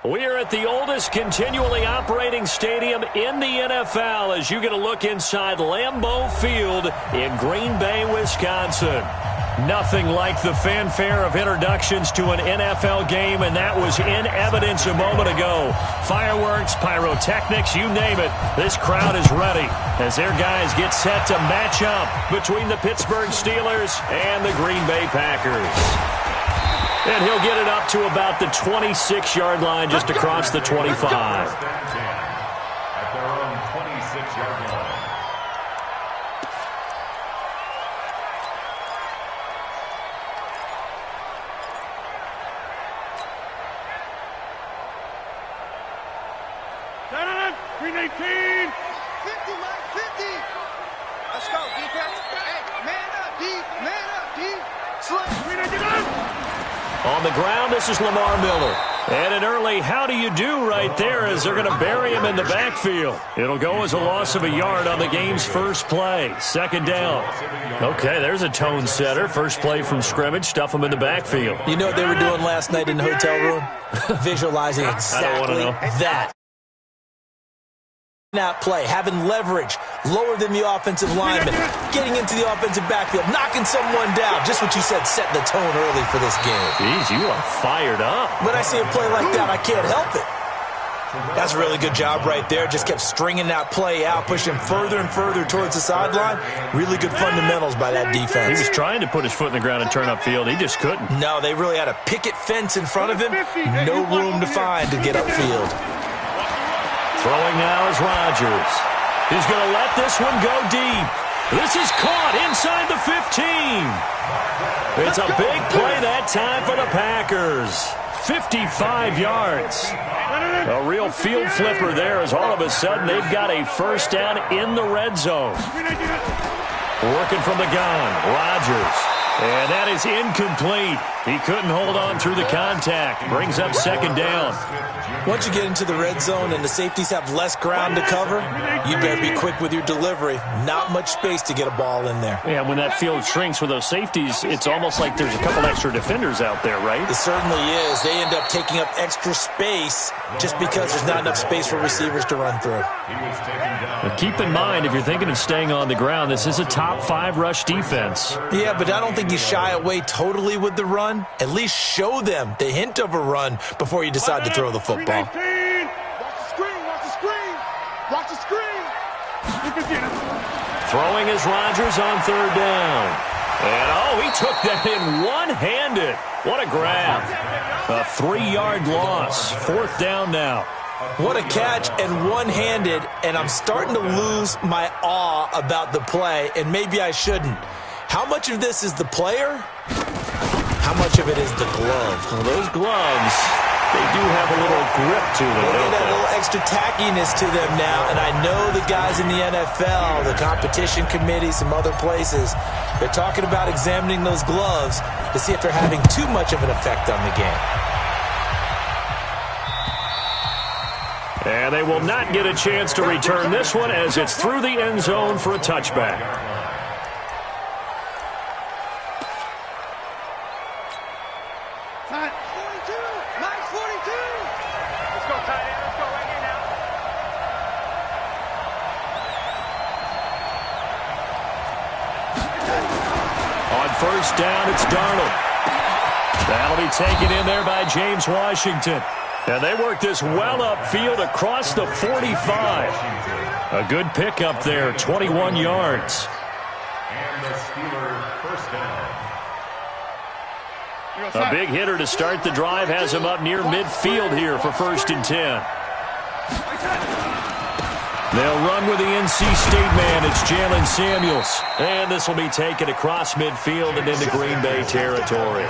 We're at the oldest continually operating stadium in the NFL as you get a look inside Lambeau Field in Green Bay, Wisconsin. Nothing like the fanfare of introductions to an NFL game, and that was in evidence a moment ago. Fireworks, pyrotechnics, you name it. This crowd is ready as their guys get set to match up between the Pittsburgh Steelers and the Green Bay Packers. And he'll get it up to about the 26-yard line just across the 25. At their own 26-yard line. Green 18. 50, Mike, 50. Let's go, defense. Hey, man up, D. Man up, D. Slip. Green 18. On the ground, this is Lamar Miller. And an early how do you do right there as they're going to bury him in the backfield. It'll go as a loss of a yard on the game's first play. Second down. Okay, there's a tone setter. First play from scrimmage, stuff him in the backfield. You know what they were doing last night in the hotel room? Visualizing exactly that. That play, having leverage, lower than the offensive lineman, getting into the offensive backfield, knocking someone down. Just what you said, set the tone early for this game. Jeez, you are fired up. When I see a play like that, I can't help it. That's a really good job right there. Just kept stringing that play out, pushing further and further towards the sideline. Really good fundamentals by that defense. He was trying to put his foot in the ground and turn upfield. He just couldn't. No, they really had a picket fence in front of him. No room to find to get upfield. Throwing now is Rodgers. He's going to let this one go deep. This is caught inside the 15. It's a big play that time for the Packers. 55 yards. A real field flipper there as all of a sudden they've got a first down in the red zone. Working from the gun, Rodgers. And that is incomplete. He couldn't hold on through the contact. Brings up second down. Once you get into the red zone and the safeties have less ground to cover, you better be quick with your delivery. Not much space to get a ball in there. Yeah, when that field shrinks with those safeties, it's almost like there's a couple extra defenders out there, right? It certainly is. They end up taking up extra space just because there's not enough space for receivers to run through. But keep in mind, if you're thinking of staying on the ground, this is a top 5 rush defense. Yeah, but I don't think you shy away totally with the run. At least show them the hint of a run before you decide to throw the football. Watch the screen, watch the screen. Watch the screen. Throwing is Rodgers on third down. And, he took that in one-handed. What a grab. A 3-yard loss. Fourth down now. What a catch and one-handed, and I'm starting to lose my awe about the play, and maybe I shouldn't. How much of this is the player? How much of it is the glove? Well, those gloves, they do have a little grip to them. They get a little extra tackiness to them now, and I know the guys in the NFL, the competition committee, some other places, they're talking about examining those gloves to see if they're having too much of an effect on the game. And they will not get a chance to return this one as it's through the end zone for a touchback. First down, it's Darnold. That'll be taken in there by James Washington. And they work this well upfield across the 45. A good pickup there, 21 yards. And the Steeler first down. A big hitter to start the drive has him up near midfield here for 1st and 10. They'll run with the NC State man. It's Jalen Samuels. And this will be taken across midfield and into Green Bay territory.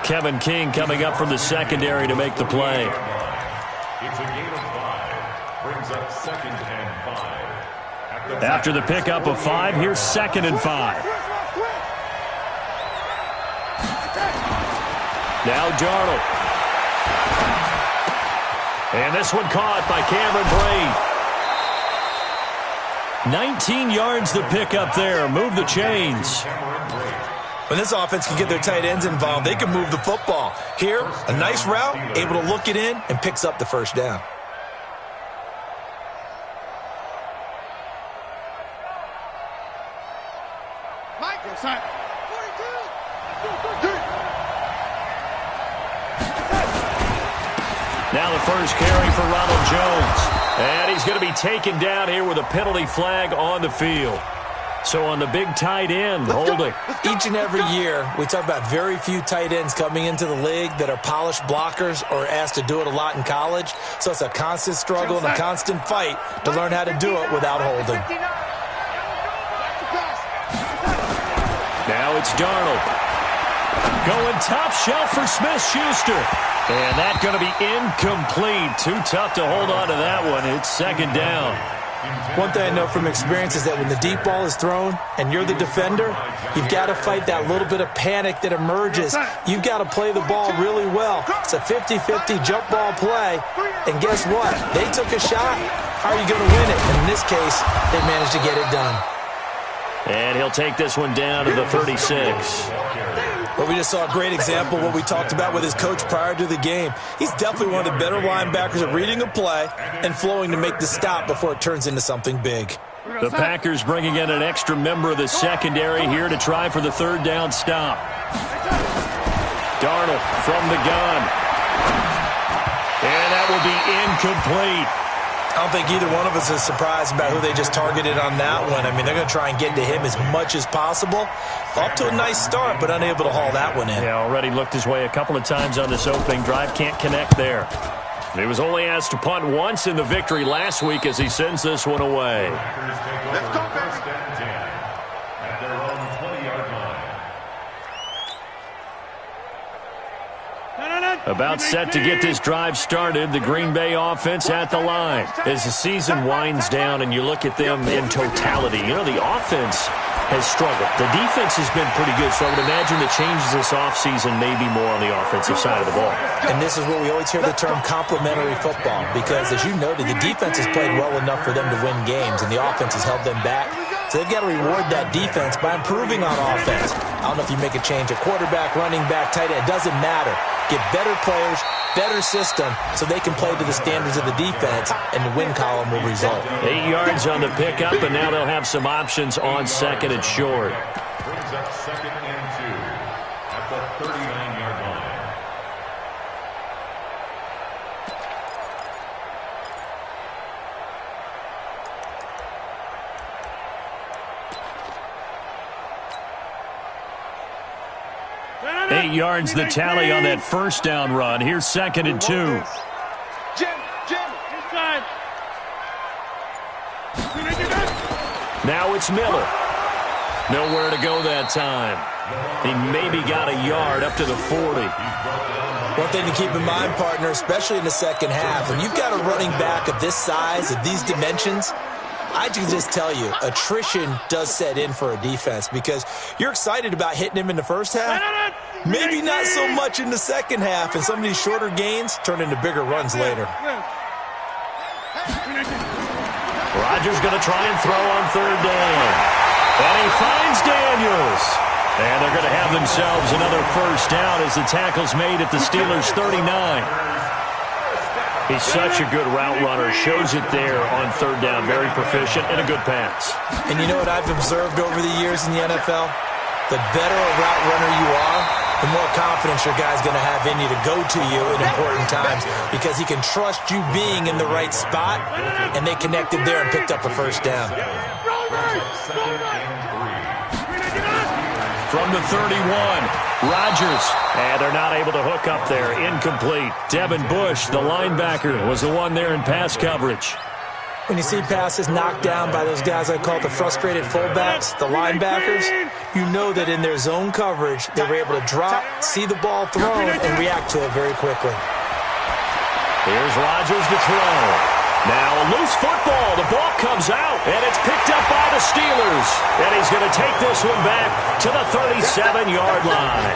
Kevin King coming up from the secondary to make the play. It's a gain of 5. Brings up 2nd and 5. After the pickup of 5, here's 2nd and 5. Now Darnold. And this one caught by Cameron Brate. 19 yards the pickup there. Move the chains. When this offense can get their tight ends involved, they can move the football. Here, a nice route, able to look it in, and picks up the first down. Now the first carry for Ronald Jones. And he's going to be taken down here with a penalty flag on the field. So on the big tight end, holding. Each and every year, we talk about very few tight ends coming into the league that are polished blockers or asked to do it a lot in college. So it's a constant struggle and a constant fight to learn how to do it without holding. Now it's Darnold. Going top shelf for Smith-Schuster. And that's going to be incomplete. Too tough to hold on to that one. It's second down. One thing I know from experience is that when the deep ball is thrown and you're the defender, you've got to fight that little bit of panic that emerges. You've got to play the ball really well. It's a 50-50 jump ball play. And guess what? They took a shot. How are you going to win it? And in this case, they managed to get it done. And he'll take this one down to the 36. But we just saw a great example of what we talked about with his coach prior to the game. He's definitely one of the better linebackers at reading a play and flowing to make the stop before it turns into something big. The Packers bringing in an extra member of the secondary here to try for the third down stop. Darnold from the gun. And that will be incomplete. I don't think either one of us is surprised about who they just targeted on that one. I mean, they're going to try and get to him as much as possible. Off to a nice start, but unable to haul that one in. Yeah, already looked his way a couple of times on this opening drive. Can't connect there. He was only asked to punt once in the victory last week as he sends this one away. Let's go, baby. At their own 20-yard line. About set to get this drive started, the Green Bay offense at the line. As the season winds down and you look at them in totality, you know, the offense has struggled. The defense has been pretty good, so I would imagine the changes this offseason may be more on the offensive side of the ball. And this is where we always hear the term complementary football, because as you noted, the defense has played well enough for them to win games, and the offense has held them back. So they've got to reward that defense by improving on offense. I don't know if you make a change at quarterback, running back, tight end. It doesn't matter. Get better players, better system, so they can play to the standards of the defense, and the win column will result. 8 yards on the pickup, and now they'll have some options on second and short. Brings up second and 2 at the 39-yard line. Eight yards the tally on that first down run. Here's second and 2. Jim, inside. Now it's Miller. Nowhere to go that time. He maybe got a yard up to the 40. One thing to keep in mind, partner, especially in the second half, when you've got a running back of this size, of these dimensions, I can just tell you, attrition does set in for a defense because you're excited about hitting him in the first half. Maybe not so much in the second half, and some of these shorter gains turn into bigger runs later. Rodgers going to try and throw on third down. And he finds Daniels. And they're going to have themselves another first down as the tackle's made at the Steelers' 39. He's such a good route runner. Shows it there on third down. Very proficient and a good pass. And you know what I've observed over the years in the NFL? The better a route runner you are, the more confidence your guy's going to have in you to go to you in important times because he can trust you being in the right spot, and they connected there and picked up a first down. From the 31, Rodgers. And they're not able to hook up there. Incomplete. Devin Bush, the linebacker, was the one there in pass coverage. When you see passes knocked down by those guys I call the frustrated fullbacks, the linebackers, you know that in their zone coverage, they were able to drop, see the ball thrown, and react to it very quickly. Here's Rodgers to throw. Now a loose football. The ball comes out, and it's picked up by the Steelers. And he's going to take this one back to the 37-yard line.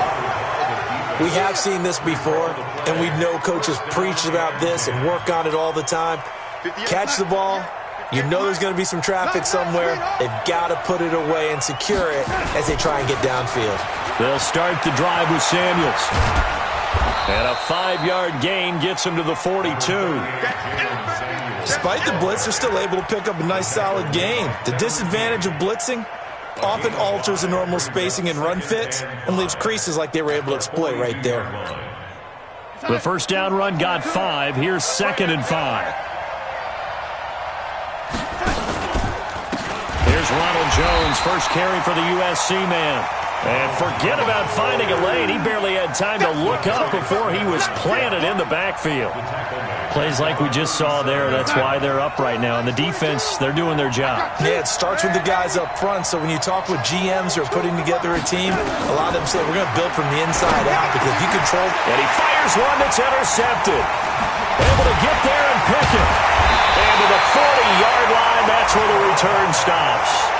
We have seen this before, and we know coaches preach about this and work on it all the time. Catch the ball, You know there's going to be some traffic somewhere. They've got to put it away and secure it as they try and get downfield. They'll start the drive with Samuels. And a 5-yard gain gets him to the 42. Despite the blitz, they're still able to pick up a nice solid gain. The disadvantage of blitzing often alters the normal spacing and run fits and leaves creases like they were able to exploit right there. The first down run got 5. Here's 2nd and 5. Here's Ronald Jones, first carry for the USC man. And forget about finding a lane. He barely had time to look up before he was planted in the backfield. Plays like we just saw there. That's why they're up right now. And the defense, they're doing their job. Yeah, it starts with the guys up front. So when you talk with GMs who are putting together a team, a lot of them say, we're going to build from the inside out because if you control... And he fires one that's intercepted. Able to get there and pick it. And to the 40-yard line, that's where the return stops.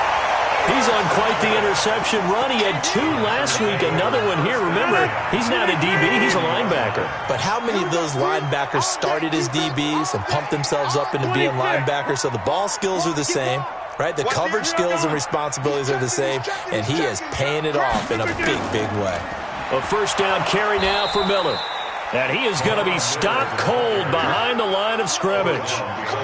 He's on quite the interception run. He had 2 last week, another one here. Remember, he's not a DB, he's a linebacker. But how many of those linebackers started as DBs and pumped themselves up into being linebackers? So the ball skills are the same, right? The coverage skills and responsibilities are the same, and he is paying it off in a big, big way. A first down carry now for Miller. And he is going to be stopped cold behind the line of scrimmage.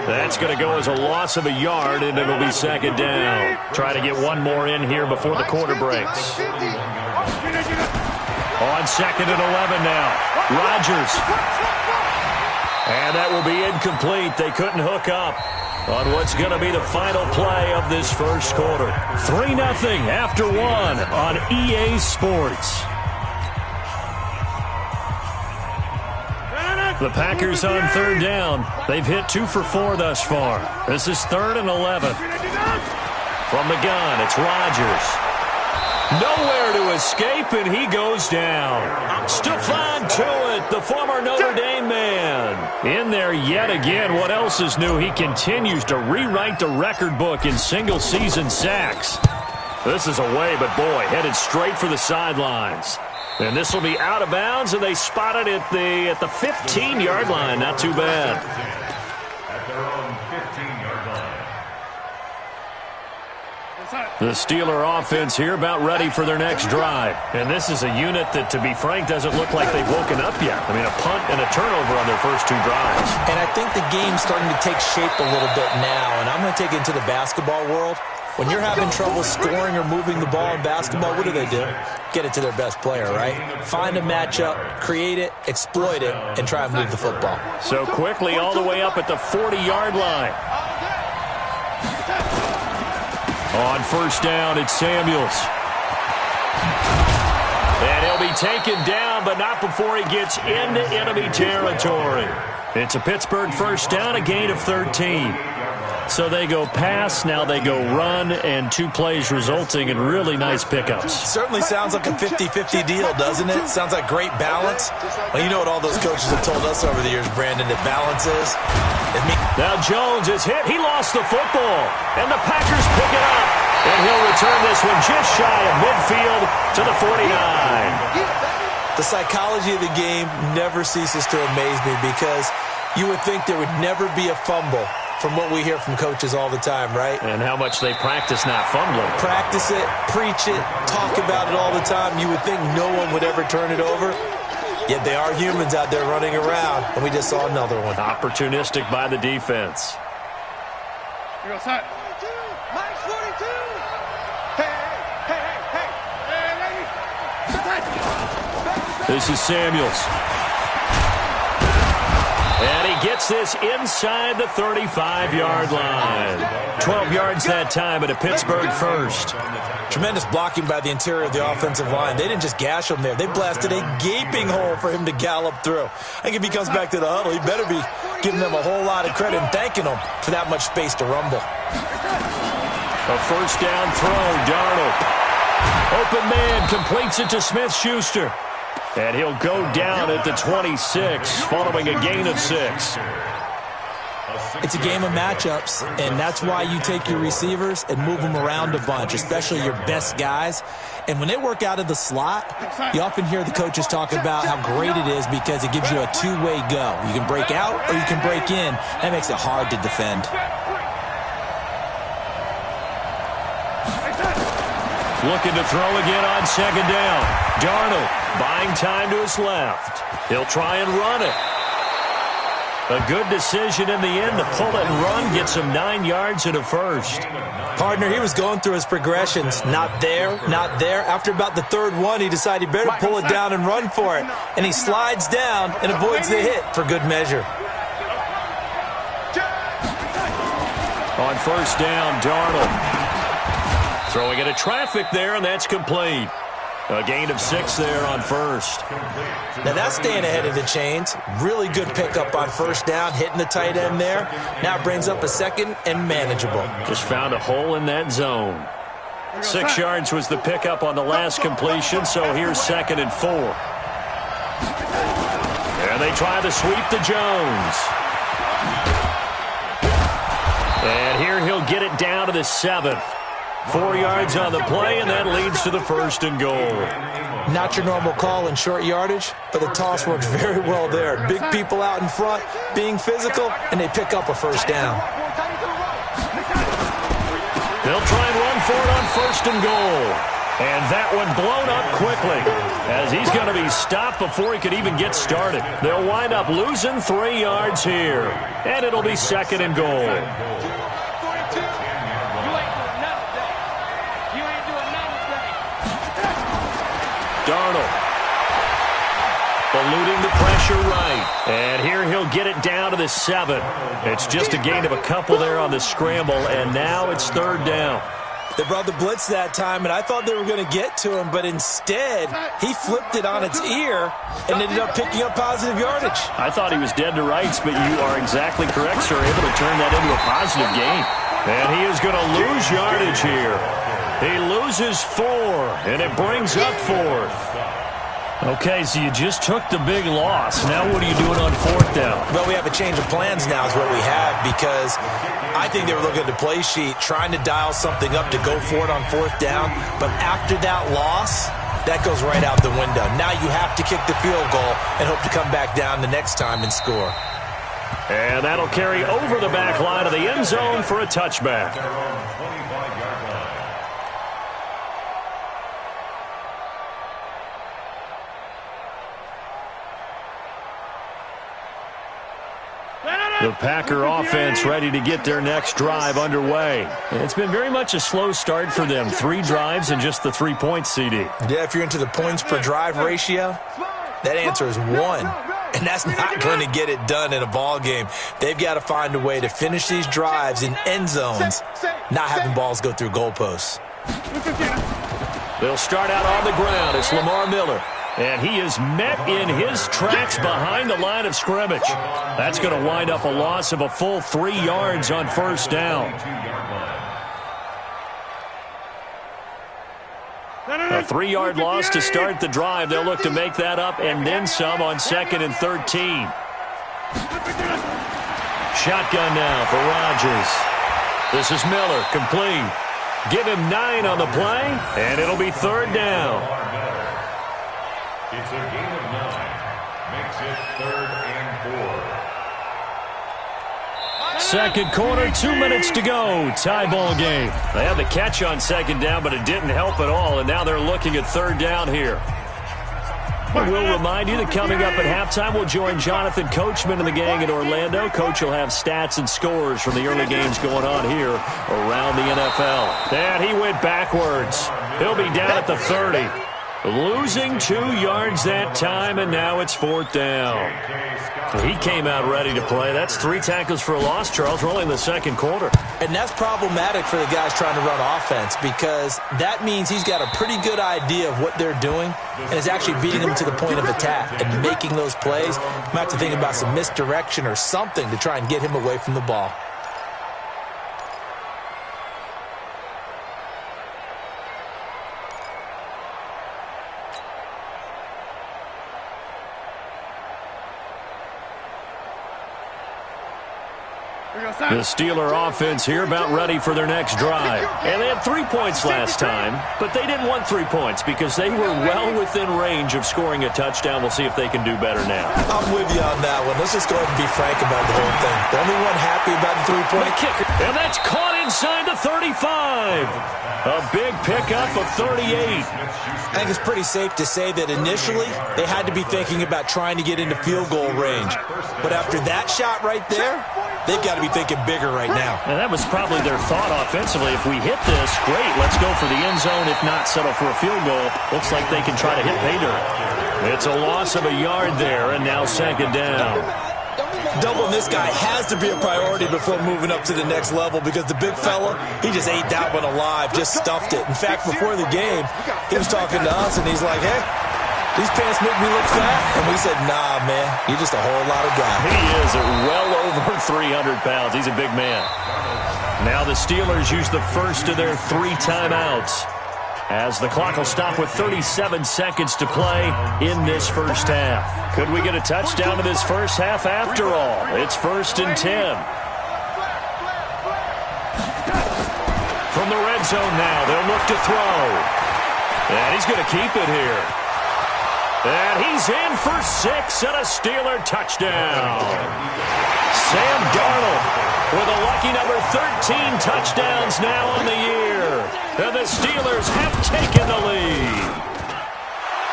That's going to go as a loss of a yard, and it'll be 2nd down. Try to get one more in here before the quarter breaks. On 2nd and 11 now. Rodgers. And that will be incomplete. They couldn't hook up on what's going to be the final play of this first quarter. 3-0 after 1 on EA Sports. The Packers on 3rd down. They've hit 2 for 4 thus far. This is 3rd and 11. From the gun, it's Rodgers. Nowhere to escape, and he goes down. Stephon Tuitt, the former Notre Dame man. In there yet again. What else is new? He continues to rewrite the record book in single-season sacks. This is away, but boy, headed straight for the sidelines. And this will be out of bounds, and they spot it at the 15-yard line. Not too bad. At their own 15-yard line. The Steeler offense here about ready for their next drive. And this is a unit that, to be frank, doesn't look like they've woken up yet. I mean, a punt and a turnover on their first 2 drives. And I think the game's starting to take shape a little bit now. And I'm going to take it into the basketball world. When you're having trouble scoring or moving the ball in basketball, what do? Get it to their best player, right? Find a matchup, create it, exploit it, and try and move the football. So quickly all the way up at the 40-yard line. On first down, it's Samuels. And he'll be taken down, but not before he gets into enemy territory. It's a Pittsburgh first down, a gain of 13. So they go pass, now they go run, and 2 plays resulting in really nice pickups. Certainly sounds like a 50-50 deal, doesn't it? Sounds like great balance. Well, you know what all those coaches have told us over the years, Brandon, that balance is. Now Jones is hit. He lost the football, and the Packers pick it up. And he'll return this one just shy of midfield to the 49. The psychology of the game never ceases to amaze me because you would think there would never be a fumble from what we hear from coaches all the time, right? And how much they practice not fumbling. Practice it, preach it, talk about it all the time. You would think no one would ever turn it over. Yet they are humans out there running around, and we just saw another one. Opportunistic by the defense. Here goes Hut. Mike 42. Hey. This is Samuels. And he gets this inside the 35-yard line. 12 yards that time at a Pittsburgh first. Tremendous blocking by the interior of the offensive line. They didn't just gash him there. They blasted a gaping hole for him to gallop through. I think if he comes back to the huddle, he better be giving them a whole lot of credit and thanking them for that much space to rumble. A first down throw, Darnold. Open man completes it to Smith-Schuster. And he'll go down at the 26 following a gain of 6. It's a game of matchups, and that's why you take your receivers and move them around a bunch, especially your best guys. And when they work out of the slot, you often hear the coaches talk about how great it is because it gives you a two-way go. You can break out or you can break in. That makes it hard to defend. looking to throw again on second down. Darnold buying time to his left. He'll try and run it. A good decision in the end to pull it and run, gets him 9 yards and a first. Partner, he was going through his progressions. Not there, not there. After about the third one, he decided he better pull it down and run for it. And he slides down and avoids the hit for good measure. On first down, Darnold. Throwing into traffic there, and that's complete. A gain of 6 there on first. Now that's staying ahead of the chains. Really good pickup on first down, hitting the tight end there. Now it brings up a second and manageable. Just found a hole in that zone. 6 yards was the pickup on the last completion, so here's 2nd and 4. And they try to sweep to Jones. And here he'll get it down to the 7th. 4 yards on the play, and that leads to the 1st and goal. Not your normal call in short yardage, but the toss works very well there. Big people out in front, being physical, and they pick up a first down. They'll try and run for it on 1st and goal. And that one blown up quickly, as he's going to be stopped before he could even get started. They'll wind up losing 3 yards here, and it'll be 2nd and goal. Darnold eluding the pressure right. And here he'll get it down to the 7. It's just a gain of a couple there on the scramble, and now it's 3rd down. They brought the blitz that time, and I thought they were going to get to him, but instead he flipped it on its ear and ended up picking up positive yardage. I thought he was dead to rights, but you are exactly correct, sir. Able to turn that into a positive gain. And he is going to lose yardage here. He loses 4, and it brings up 4th. Okay, so you just took the big loss. Now what are you doing on 4th down? Well, we have a change of plans now is what we have, because I think they were looking at the play sheet, trying to dial something up to go for it on 4th down. But after that loss, that goes right out the window. Now you have to kick the field goal and hope to come back down the next time and score. And that'll carry over the back line of the end zone for a touchback. The Packer offense ready to get their next drive underway. It's been very much a slow start for them. 3 drives and just the 3 points, CD. Yeah, if you're into the points per drive ratio, that answer is 1. And that's not going to get it done in a ball game. They've got to find a way to finish these drives in end zones, not having balls go through goalposts. They'll start out on the ground. It's Lamar Miller. And he is met in his tracks behind the line of scrimmage. That's going to wind up a loss of a full 3 yards on first down. A 3-yard loss to start the drive. They'll look to make that up and then some on 2nd and 13. Shotgun now for Rodgers. This is Miller, complete. Give him 9 on the play, and it'll be 3rd down. It's a gain of 9. Makes it 3rd and 4. Second quarter, 2 minutes to go. Tie ball game. They had the catch on 2nd down, but it didn't help at all, and now they're looking at 3rd down here. We'll remind you that coming up at halftime, we'll join Jonathan Coachman and the gang in Orlando. Coach will have stats and scores from the early games going on here around the NFL. And he went backwards. He'll be down at the 30. Losing 2 yards that time, and now it's 4th down. He came out ready to play. That's 3 tackles for a loss, Charles, rolling the second quarter. And that's problematic for the guys trying to run offense, because that means he's got a pretty good idea of what they're doing and is actually beating them to the point of attack and making those plays. Might have to think about some misdirection or something to try and get him away from the ball. The Steeler offense here about ready for their next drive. And they had 3 points last time, but they didn't want 3 points because they were well within range of scoring a touchdown. We'll see if they can do better now. I'm with you on that one. Let's just go ahead and be frank about the whole thing. The only one happy about the 3-point, And that's caught inside the 35. A big pickup of 38. I think it's pretty safe to say that initially they had to be thinking about trying to get into field goal range. But after that shot right there, they've got to be thinking bigger right now. And that was probably their thought offensively. If we hit this, great, let's go for the end zone. If not, settle for a field goal. Looks like they can try to hit pay dirt. It's a loss of a yard there, and now second down. Doubling this guy has to be a priority before moving up to the next level because the big fella, he just ate that one alive, just stuffed it. In fact, before the game, he was talking to us, and he's like, hey, these pants make me look fat. And we said, nah, man, you're just a whole lot of guy. He is at well over 300 pounds. He's a big man. Now the Steelers use the first of their 3 timeouts, as the clock will stop with 37 seconds to play in this first half. Could we get a touchdown in this first half after all? It's 1st and 10. From the red zone now, they'll look to throw. And he's going to keep it here. And he's in for 6 and a Steeler touchdown. Sam Darnold with a lucky number 13 touchdowns now on the year. And the Steelers have taken the lead.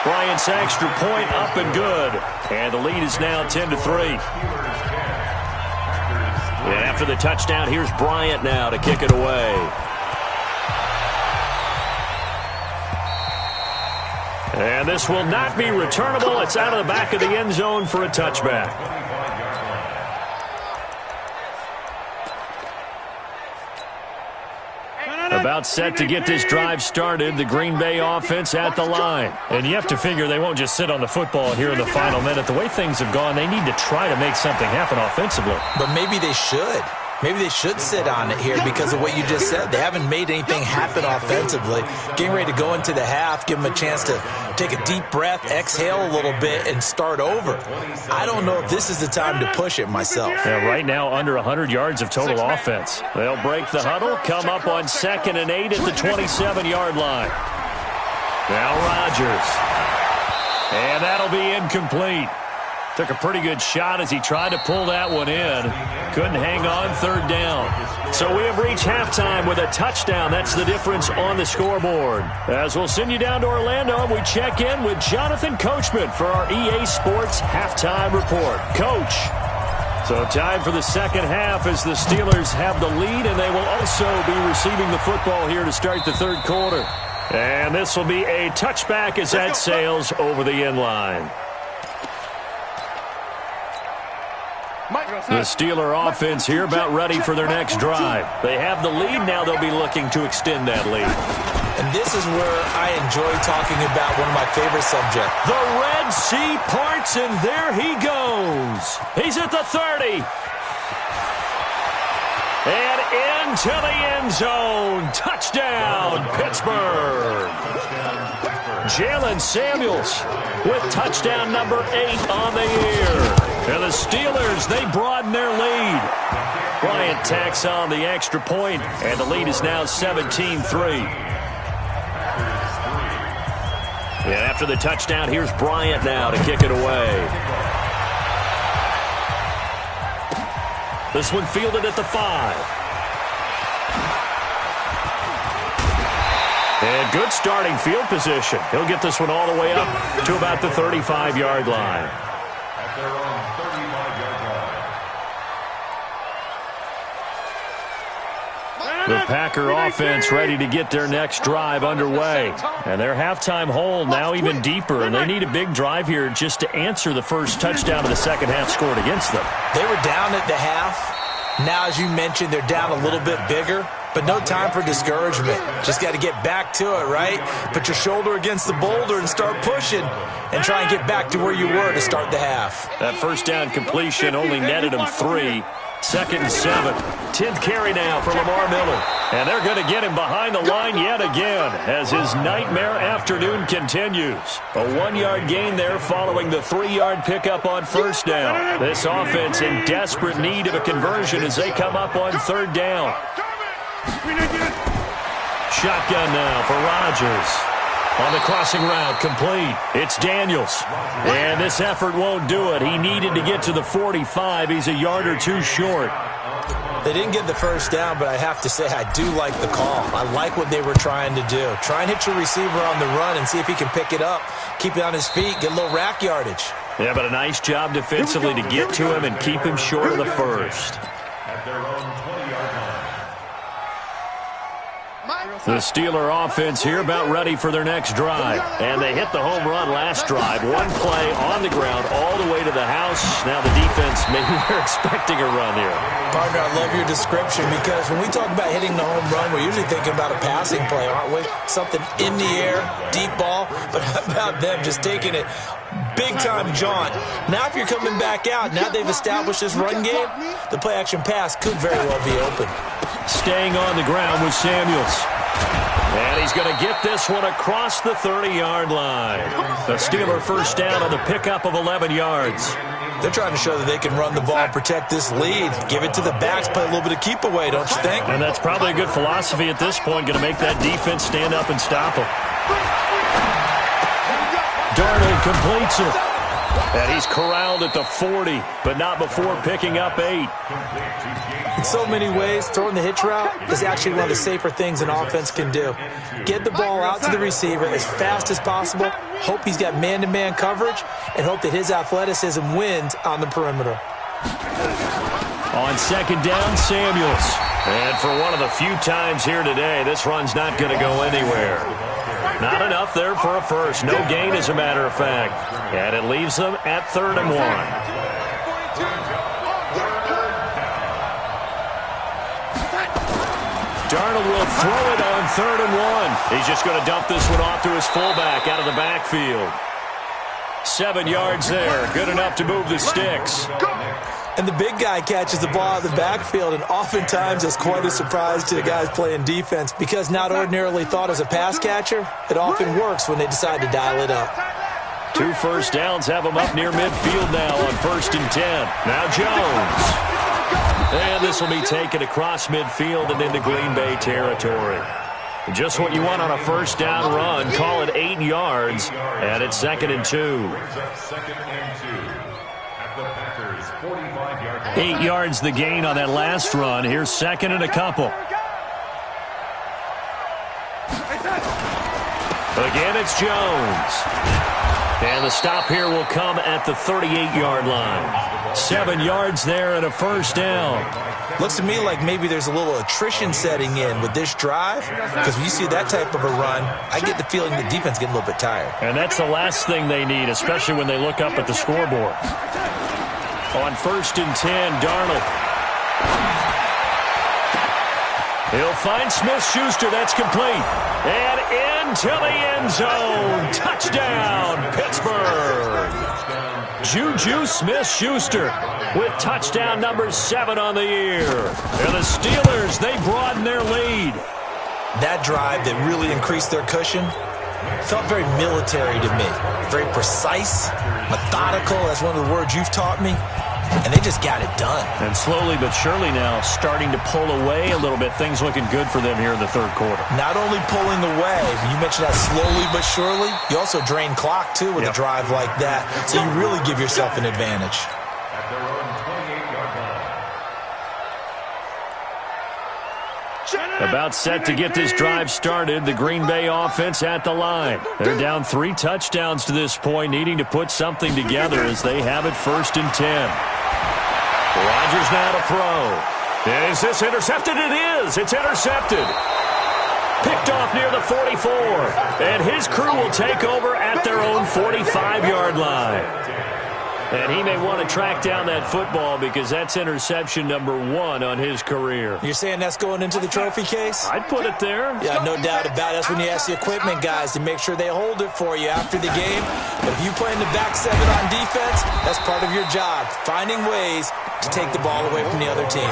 Bryant's extra point up and good. And the lead is now 10-3. And after the touchdown, here's Bryant now to kick it away. And this will not be returnable. It's out of the back of the end zone for a touchback. About set to get this drive started, the Green Bay offense at the line. And you have to figure they won't just sit on the football here in the final minute. The way things have gone, they need to try to make something happen offensively. But maybe they should. Maybe they should sit on it here because of what you just said. They haven't made anything happen offensively. Getting ready to go into the half, give them a chance to take a deep breath, exhale a little bit, and start over. I don't know if this is the time to push it myself. Yeah, right now, under 100 yards of total offense. They'll break the huddle, come up on 2nd and 8 at the 27-yard line. Now Rodgers. And that'll be incomplete. Took a pretty good shot as he tried to pull that one in. Couldn't hang on 3rd down. So we have reached halftime with a touchdown. That's the difference on the scoreboard. As we'll send you down to Orlando, we check in with Jonathan Coachman for our EA Sports Halftime Report. Coach. So time for the second half as the Steelers have the lead, and they will also be receiving the football here to start the 3rd quarter. And this will be a touchback as that sails over the end line. The Steeler offense here about ready for their next drive. They have the lead. Now they'll be looking to extend that lead. And this is where I enjoy talking about one of my favorite subjects. The Red Sea parts, and there he goes. He's at the 30. And into the end zone. Touchdown, Pittsburgh. Jalen Samuels with touchdown number 8 on the year. And the Steelers, they broaden their lead. Bryant tacks on the extra point, and the lead is now 17-3. And after the touchdown, here's Bryant now to kick it away. This one fielded at the 5. And good starting field position. He'll get this one all the way up to about the 35-yard line. At their own 35-yard line. The Packer offense ready to get their next drive underway. And their halftime hole now even deeper, and they need a big drive here just to answer the first touchdown of the second half scored against them. They were down at the half. Now, as you mentioned, they're down a little bit bigger, but no time for discouragement. Just got to get back to it, right? Put your shoulder against the boulder and start pushing and try and get back to where you were to start the half. That first down completion only netted him 3. 2nd and 7. 10th carry now for Lamar Miller. And they're going to get him behind the line yet again as his nightmare afternoon continues. A 1-yard gain there following the 3-yard pickup on first down. This offense in desperate need of a conversion as they come up on 3rd down. Shotgun now for Rodgers. On the crossing route, complete. It's Daniels. And this effort won't do it. He needed to get to the 45. He's a yard or 2 short. They didn't get the first down, but I have to say I do like the call. I like what they were trying to do. Try and hit your receiver on the run and see if he can pick it up, keep it on his feet, get a little rack yardage. Yeah, but a nice job defensively to get to him and keep him short of the first. At their own 20-yard line. The Steeler offense here about ready for their next drive. And they hit the home run last drive. One play on the ground all the way to the house. Now the defense, maybe they're expecting a run here. Partner, I love your description because when we talk about hitting the home run, we're usually thinking about a passing play, aren't we? Something in the air, deep ball. But how about them just taking it big-time jaunt? Now if you're coming back out, now they've established this run game, the play-action pass could very well be open. Staying on the ground with Samuels. And he's going to get this one across the 30-yard line. The Steeler first down on the pickup of 11 yards. They're trying to show that they can run the ball and protect this lead. Give it to the backs, play a little bit of keep away, don't you think? And that's probably a good philosophy at this point, going to make that defense stand up and stop him. Darnold completes it. And he's corralled at the 40, but not before picking up 8. In so many ways, throwing the hitch route is actually one of the safer things an offense can do. Get the ball out to the receiver as fast as possible, hope he's got man-to-man coverage, and hope that his athleticism wins on the perimeter. On second down, Samuels. And for one of the few times here today, this run's not going to go anywhere. Not enough there for a first. No gain, as a matter of fact. And it leaves them at 3rd and 1. Darnold will throw it on 3rd and 1. He's just going to dump this one off to his fullback out of the backfield. 7 yards there. Good enough to move the sticks. And the big guy catches the ball out of the backfield, and oftentimes it's quite a surprise to the guys playing defense because not ordinarily thought as a pass catcher, it often works when they decide to dial it up. 2 first downs have them up near midfield now on 1st and 10. Now Jones. And this will be taken across midfield and into Green Bay territory. Just what you want on a first down run. Call it 8 yards, and it's 2nd and 2. 8 yards the gain on that last run. Here's 2nd and a couple. Again, it's Jones. And the stop here will come at the 38-yard line. 7 yards there and a first down. Looks to me like maybe there's a little attrition setting in with this drive, because when you see that type of a run, I get the feeling the defense is getting a little bit tired. And that's the last thing they need, especially when they look up at the scoreboard. On 1st and 10, Darnold. He'll find Smith-Schuster. That's complete. And into the end zone. Touchdown, Pittsburgh. Juju Smith-Schuster with touchdown number 7 on the year. And the Steelers, they broaden their lead. That drive that really increased their cushion felt very military to me. Very precise, methodical. That's one of the words you've taught me. And they just got it done. And slowly but surely now starting to pull away a little bit. Things looking good for them here in the 3rd quarter. Not only pulling away, you mentioned that slowly but surely, you also drain clock too with a drive like that. So you really give yourself an advantage. At their own 28-yard line. About set to get this drive started. The Green Bay offense at the line. They're down 3 touchdowns to this point, needing to put something together as they have it 1st and 10. Rodgers now to throw. Is this intercepted? It is. It's intercepted. Picked off near the 44. And his crew will take over at their own 45-yard line. And he may want to track down that football because that's interception number 1 on his career. You're saying that's going into the trophy case? I'd put it there. Yeah, no doubt about it. That's when you ask the equipment guys to make sure they hold it for you after the game. But if you play in the back 7 on defense, that's part of your job, finding ways to take the ball away from the other team.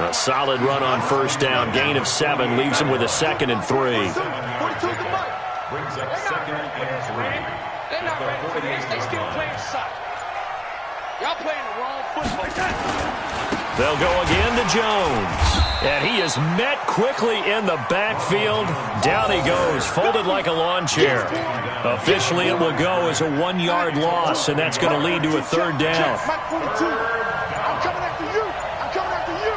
A solid run on 1st down. Gain of 7 leaves him with a 2nd and 3. Brings up 2nd and 3. They're not ready for this. They still playing suck. Y'all playing the wrong football. They'll go again to Jones. And he is met quickly in the backfield. Down he goes, folded like a lawn chair. Officially, it will go as a 1-yard loss, and that's going to lead to a 3rd down. I'm coming after you. I'm coming after you.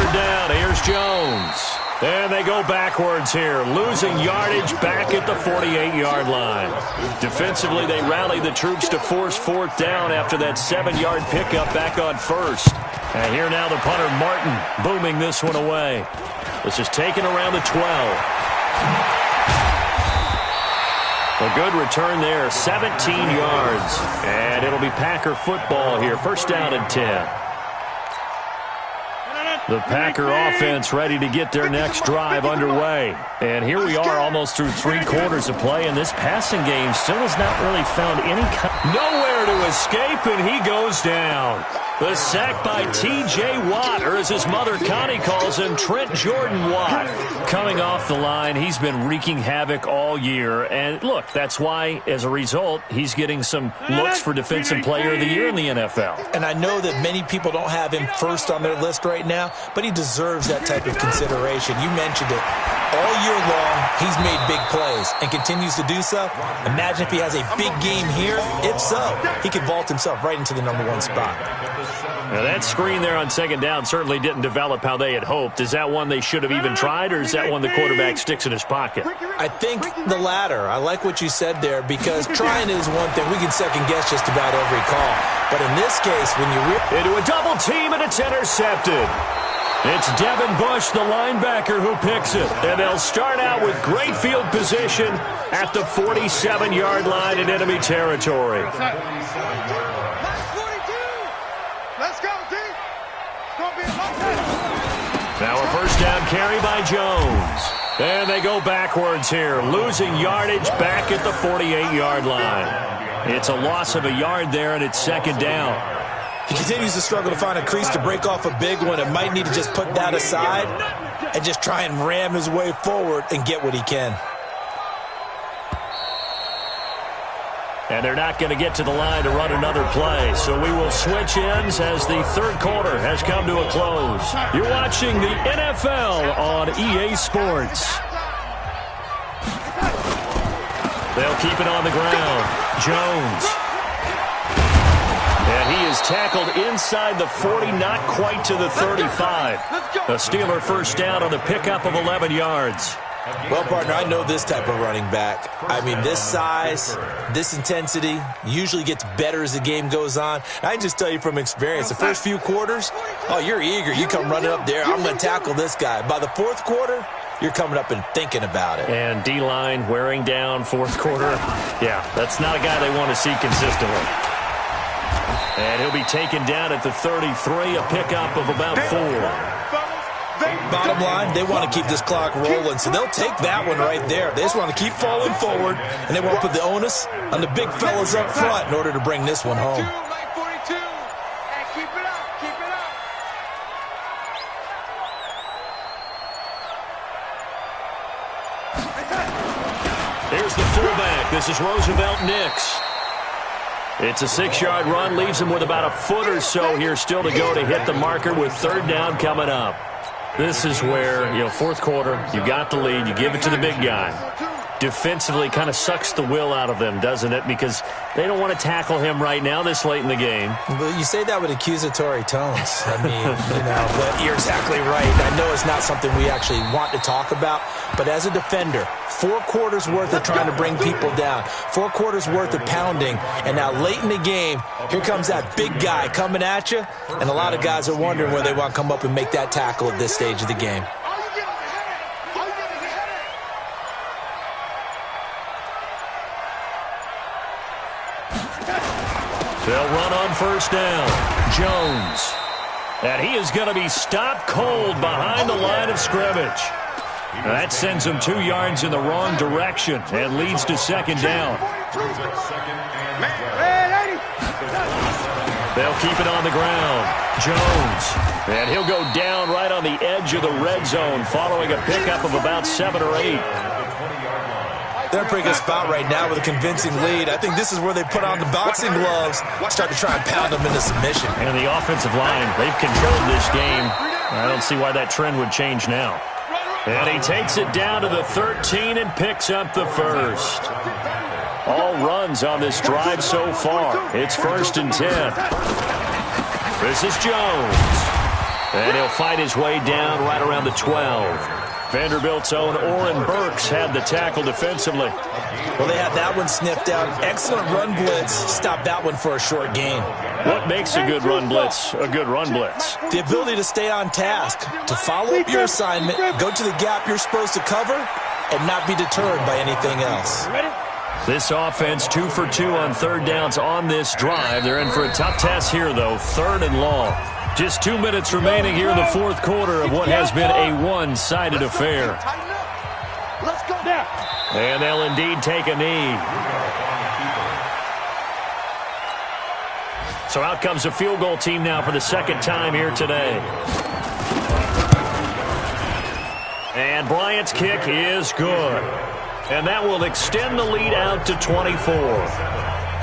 third down. Here's Jones. And they go backwards here, losing yardage back at the 48-yard line. Defensively, they rally the troops to force fourth down after that 7-yard pickup back on first. And here now the punter, Martin, booming this one away. This is taken around the 12. A good return there, 17 yards. And it'll be Packer football here, first down and 10. The Packer offense ready to get their next drive underway. And here we are almost through 3 quarters of play, and this passing game still has not really found any nowhere to escape, and he goes down. The sack by T.J. Watt, or as his mother Connie calls him, Trent Jordan Watt. Coming off the line, he's been wreaking havoc all year. And look, that's why, as a result, he's getting some looks for Defensive Player of the Year in the NFL. And I know that many people don't have him first on their list right now, but he deserves that type of consideration. You mentioned it. All year long, he's made big plays and continues to do so. Imagine if he has a big game here. If so, he could vault himself right into the #1 spot. Now that screen there on second down certainly didn't develop how they had hoped. Is that one they should have even tried, or is that one the quarterback sticks in his pocket? I think the latter. I like what you said there, because trying is one thing. We can second-guess just about every call. But in this case, when you into a double team, and it's intercepted. It's Devin Bush, the linebacker, who picks it. And they'll start out with great field position at the 47-yard line in enemy territory. Let's go, D. Now a first down carry by Jones. And they go backwards here, losing yardage back at the 48-yard line. It's a loss of a yard there, and it's second down. He continues to struggle to find a crease to break off a big one, and might need to just put that aside and just try and ram his way forward and get what he can. And they're not going to get to the line to run another play, so we will switch ends as the third quarter has come to a close. You're watching the NFL on EA Sports. They'll keep it on the ground. Jones. And he is tackled inside the 40, not quite to the 35. A Steeler first down on the pickup of 11 yards. Well, partner, I know this type of running back. I mean, this size, this intensity usually gets better as the game goes on. I can just tell you from experience, the first few quarters, oh, you're eager. You come running up there, I'm going to tackle this guy. By the fourth quarter, you're coming up and thinking about it. And D-line wearing down fourth quarter. Yeah, that's not a guy they want to see consistently. And he'll be taken down at the 33, a pickup of about 4. Bottom line, they want to keep this clock rolling, so they'll take that one right there. They just want to keep falling forward, and they want to put the onus on the big fellas up front in order to bring this one home. Here's the fullback. This is Roosevelt Nix. It's a 6-yard run, leaves him with about a foot or so here still to go to hit the marker with third down coming up. This is where, fourth quarter, you got the lead, you give it to the big guy. Defensively kind of sucks the will out of them, doesn't it? Because they don't want to tackle him right now this late in the game. Well, you say that with accusatory tones. I mean, but you're exactly right. I know it's not something we actually want to talk about, but as a defender, 4 quarters worth of trying to bring people down, 4 quarters worth of pounding, and now late in the game, here comes that big guy coming at you, and a lot of guys are wondering where they want to come up and make that tackle at this stage of the game. They'll run on first down. Jones. And he is going to be stopped cold behind the line of scrimmage. That sends him 2 yards in the wrong direction and leads to second down. They'll keep it on the ground. Jones. And he'll go down right on the edge of the red zone following a pickup of about 7 or 8. They're in a pretty good spot right now with a convincing lead. I think this is where they put on the boxing gloves, start to try and pound them into submission. And the offensive line, they've controlled this game. I don't see why that trend would change now. And he takes it down to the 13 and picks up the first. All runs on this drive so far. It's 1st and 10. This is Jones. And he'll fight his way down right around the 12. Vanderbilt's own Oren Burks had the tackle defensively. Well, they had that one sniffed out. Excellent run blitz. Stopped that one for a short gain. What makes a good run blitz a good run blitz? The ability to stay on task, to follow up your assignment, go to the gap you're supposed to cover, and not be deterred by anything else. This offense 2 for 2 on third downs on this drive. They're in for a tough task here, though, 3rd and long. Just 2 minutes remaining here in the fourth quarter of what has been a one-sided affair. Let's go now. And they'll indeed take a knee. So out comes the field goal team now for the second time here today. And Bryant's kick is good. And that will extend the lead out to 24.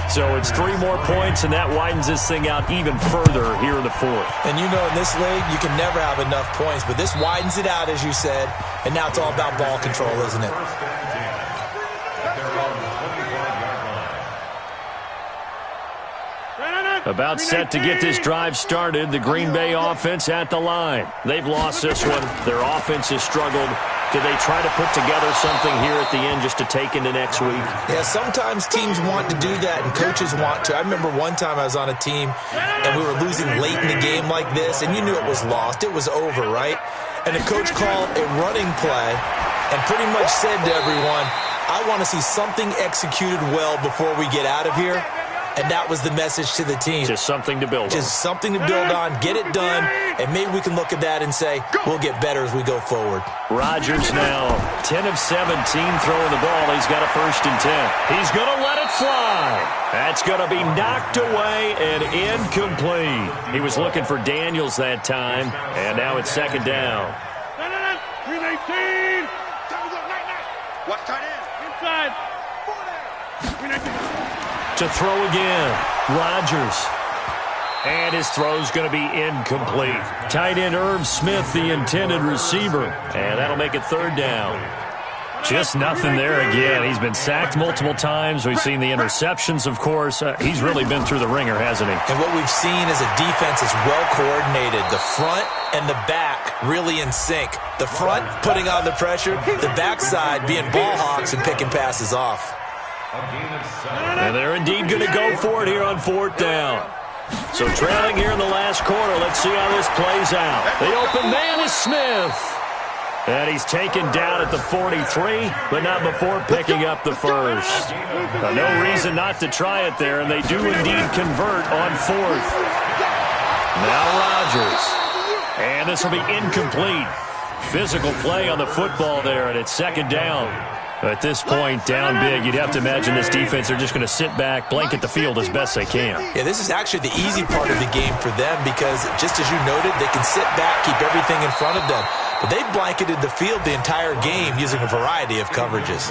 So it's 3 more points, and that widens this thing out even further here in the fourth. And you know in this league, you can never have enough points, but this widens it out, as you said, and now it's all about ball control, isn't it? About set to get this drive started, the Green Bay offense at the line. They've lost this one. Their offense has struggled. Do they try to put together something here at the end just to take into next week? Yeah, sometimes teams want to do that and coaches want to. I remember one time I was on a team and we were losing late in the game like this, and you knew it was lost. It was over, right? And the coach called a running play and pretty much said to everyone, I want to see something executed well before we get out of here. And that was the message to the team. Just something to build on. Just something to build on, get it done, and maybe we can look at that and say, we'll get better as we go forward. Rodgers now 10 of 17 throwing the ball. He's got a 1st and 10. He's going to let it fly. That's going to be knocked away and incomplete. He was looking for Daniels that time, and now it's 2nd down. 319. Watch tight end. Inside. To throw again, Rodgers. And his throw's going to be incomplete. Tight end Irv Smith, the intended receiver. And that'll make it 3rd down. Just nothing there again. He's been sacked multiple times. We've seen the interceptions, of course. He's really been through the ringer, hasn't he? And what we've seen is a defense that's well coordinated. The front and the back really in sync. The front putting on the pressure, the backside being ball hawks and picking passes off. And they're indeed going to go for it here on 4th down. So trailing here in the last quarter. Let's see how this plays out. The open man is Smith. And he's taken down at the 43, but not before picking up the 1st. No reason not to try it there, and they do indeed convert on 4th. Now Rodgers. And this will be incomplete. Physical play on the football there, and it's 2nd down. At this point, down big, you'd have to imagine this defense are just going to sit back, blanket the field as best they can. Yeah, this is actually the easy part of the game for them because, just as you noted, they can sit back, keep everything in front of them. But they've blanketed the field the entire game using a variety of coverages.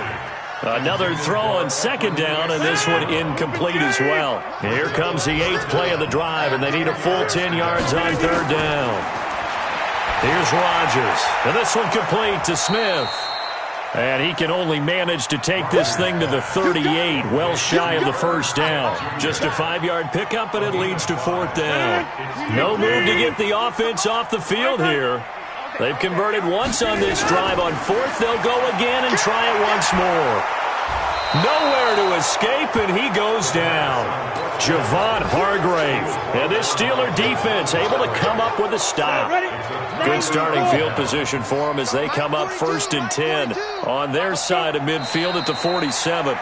Another throw on 2nd down, and this one incomplete as well. Here comes the 8th play of the drive, and they need a full 10 yards on 3rd down. Here's Rodgers, and this one complete to Smith. And he can only manage to take this thing to the 38, well shy of the 1st down. Just a 5-yard pickup, and it leads to 4th down. No move to get the offense off the field here. They've converted once on this drive. On 4th, they'll go again and try it once more. Nowhere to escape, and he goes down. Javon Hargrave. And this Steeler defense able to come up with a stop. Good starting field position for them as they come up 1st and 10 on their side of midfield at the 47.